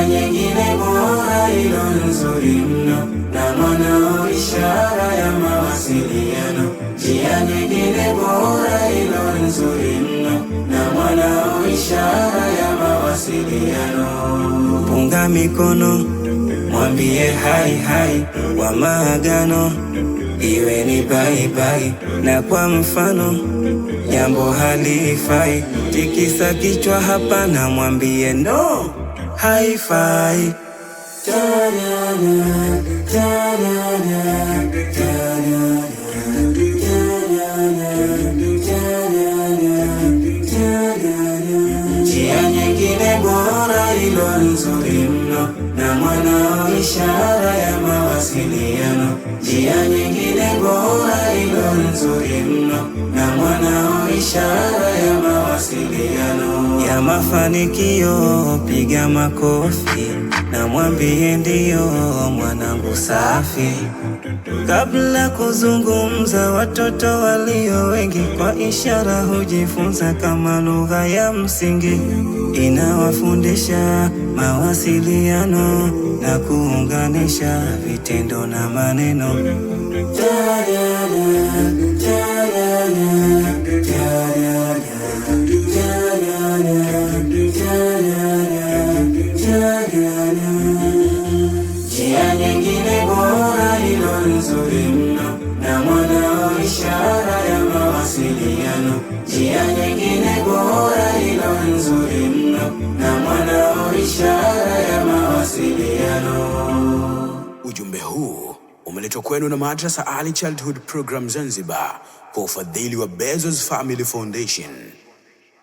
njia nyingine bora ilo nzuri mno, na mwanao ishara ya mawasiliano. Njia nyingine bora ilo nzuri mno, na mwanao ishara ya mawasiliano. Punga mikono, mwambie hai hai wa maagano, iwe ni bye bye, na kwa mfano jambo halifai, tikisa kichwa hapana, mwambie no, haifai. Njia nyingine bora ilo nzuri mno, na mwanao ishara ya mawasiliano. Njia nyingine bora ilo nzuri mno, na mwanao ishara ya mawasiliano. Ya mafanikio piga makofi, na mwambie ndio mwanangu safi. Kabla kuzungumza, watoto walio wengi kwa ishara hujifunza kama lugha ya msingi. Inawafundisha mawasiliano na kuunganisha vitendo na maneno. Njia nyingine bora ilo nzuri mno, na mwanao ishara ya mawasiliano. Njia nyingine bora ilo nzuri mno, na mwanao ishara ya mawasiliano. Ujumbe huu umeletwa kwenu na Madrasa Early Childhood Program Zanzibar kwa ufadhili wa Bezos Family Foundation.